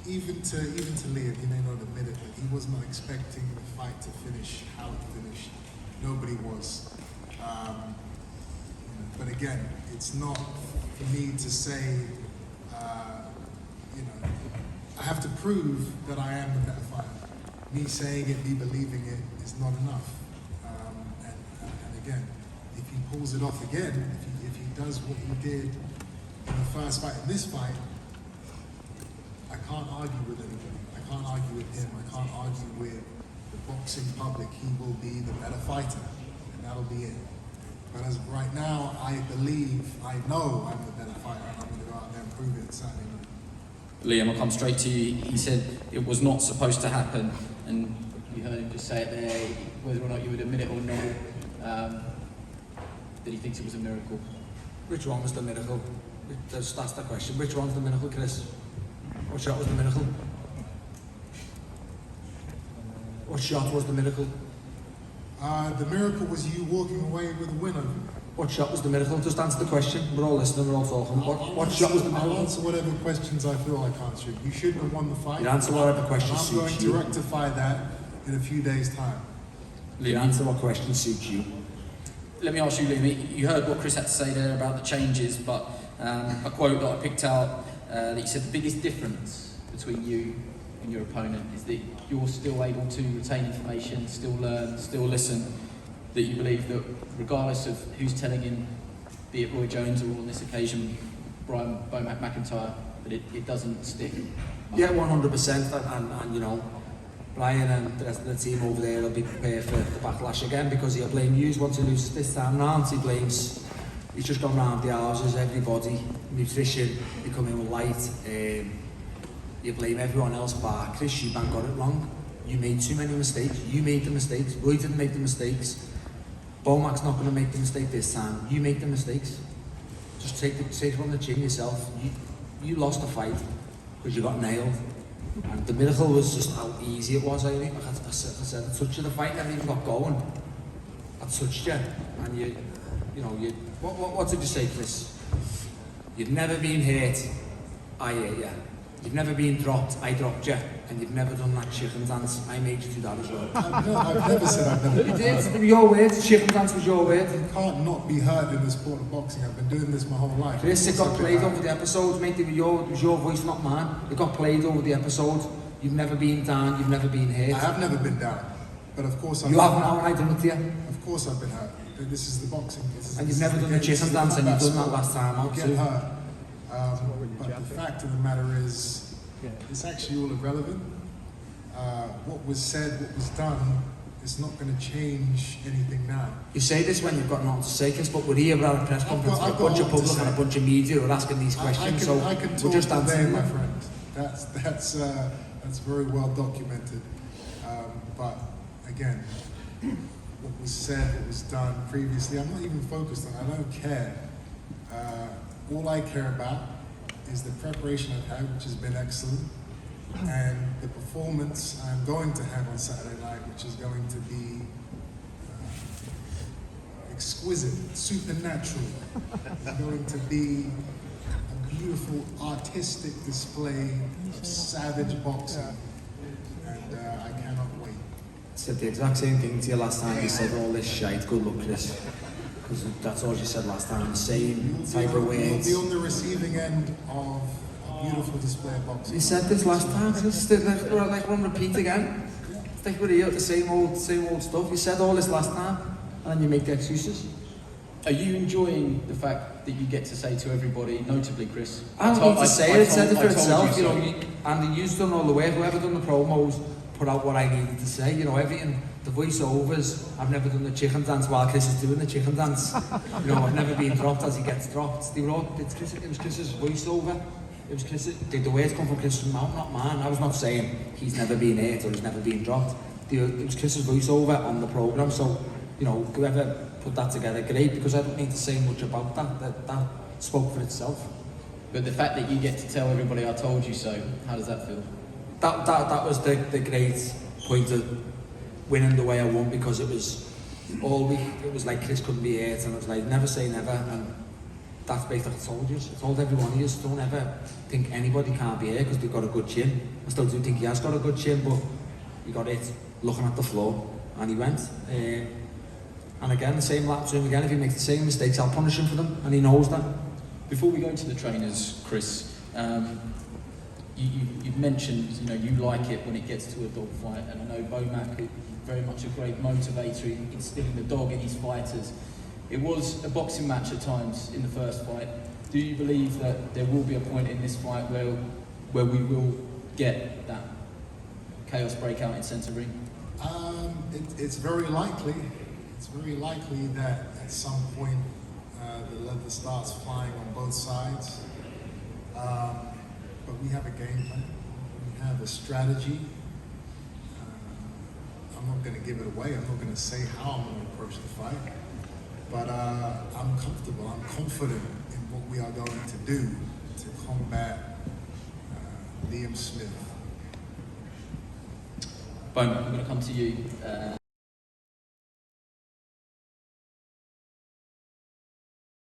Even to Liam, he may not admit it, but he was not expecting the fight to finish how it finished. Nobody was. But again, it's not for me to say, I have to prove that I am the better fighter. Me saying it, me believing it is not enough. And again, if he pulls it off again, if he does what he did in the first fight, in this fight, I can't argue with anybody. I can't argue with him. I can't argue with the boxing public. He will be the better fighter, and that'll be it. But as of right now, I know I'm the better fighter, and I'm going to go out there and prove it Saturday night. Liam, I'll come straight to you. He said it was not supposed to happen, and you heard him just say it there, whether or not you would admit it or not, that he thinks it was a miracle. Which one was the miracle? That's the question. Which one's the miracle, Chris? What shot was the miracle? What shot was the miracle? The miracle was you walking away with a win over me. What shot was the miracle? Just answer the question. We're all listening, we're all talking. What shot was the miracle? I'll answer whatever questions I feel like answering. You shouldn't have won the fight. You answer whatever questions I'm suits you. going to rectify that in a few days' time. You answer what question suits you. Let me ask you, Liam, you heard what Chris had to say there about the changes, but a quote that I picked out, that he said the biggest difference between you and your opponent is that you're still able to retain information, still learn, still listen, that you believe that regardless of who's telling him, be it Roy Jones or on this occasion, Brian Beaumac McIntyre, that it doesn't stick. Yeah, 100%, and you know, Brian and the rest of the team over there will be prepared for the backlash again, because he'll blame you once he loses this time round. He's just gone round the houses, everybody, nutrition, becoming light. You blame everyone else, but Chris Eubank got it wrong. You made too many mistakes. You made the mistakes. Roy didn't make the mistakes. Beaumac's not going to make the mistake this time. You make the mistakes. Just take it on the chin yourself. You lost the fight because you got nailed. And the miracle was just how easy it was. I said, I touched you the fight, never even got going. I touched you, and what did you say, Chris? You've never been hurt. I hurt you. You've never been dropped. I dropped you. And you've never done that chicken dance. I made you do that as well. I've never said I've never done that. You did. Your word. Chicken dance was your word. You can't not be heard in the sport of boxing. I've been doing this my whole life. Chris, it got played over the episodes, mate. It was your voice, not mine. It got played over the episodes. You've never been down. You've never been hurt. I have never been down. But of course You haven't. How I done it to you? Of course I've been hurt. This is the boxing. And you've never done the chicken dance, and you've done that last time out too. Get hurt. But the fact of the matter is, it's actually all irrelevant. What was said, what was done, is not going to change anything now. You say this when you've got nothing to say, Chris, but we're here at a press conference with a bunch of public and a bunch of media who are asking these questions, I can talk we're just answering my friend. That's very well documented. But again, what was said, what was done previously, I'm not even focused on. I don't care. All I care about is the preparation I've had, which has been excellent, and the performance I'm going to have on Saturday night, which is going to be exquisite, supernatural. It's going to be a beautiful artistic display of savage boxing, and I cannot wait. I said the exact same thing to you last time. You said all this shite. Good luck, Chris. Because that's all you said last time. The same type of words. You'll be on the receiving end of a beautiful display of boxing. You said this last time. It's like we're on repeat again. It's like we're here at the same old stuff. You said all this last time, and then you make the excuses. Are you enjoying the fact that you get to say to everybody, notably Chris? I don't need to say it. It said it for itself. You know, and you've done all the work. Whoever done the promos put out what I needed to say. You know, everything. The voiceovers, I've never done the chicken dance while Chris is doing the chicken dance. You know, I've never been dropped as he gets dropped. It was Chris's voiceover. It was Chris. The words come from Chris's mouth, not mine. I was not saying he's never been hit or he's never been dropped. It was Chris's voiceover on the programme. So, you know, whoever put that together, great, because I don't need to say much about that. That spoke for itself. But the fact that you get to tell everybody I told you so, how does that feel? That was the great point of winning the way I won, because it was all week. It was like Chris couldn't be hurt, and it was like never say never. And that's basically what I told you. I told every one of you, don't ever think anybody can't be here because they've got a good chin. I still do think he has got a good chin, but he got it looking at the floor, and he went. And again, the same lap to him again. If he makes the same mistakes, I'll punish him for them, and he knows that. Before we go to the trainers, Chris, you've mentioned, you know, you like it when it gets to a dog fight, and I know Bomac is very much a great motivator, instilling the dog in his fighters. It was a boxing match at times in the first fight. Do you believe that there will be a point in this fight where we will get that chaos breakout in centre ring? It's very likely. It's very likely that at some point the leather starts flying on both sides. But we have a game plan. We have a strategy. I'm not going to give it away. I'm not going to say how I'm going to approach the fight. But I'm comfortable. I'm confident in what we are going to do to combat Liam Smith. Bomac, I'm going to come to you.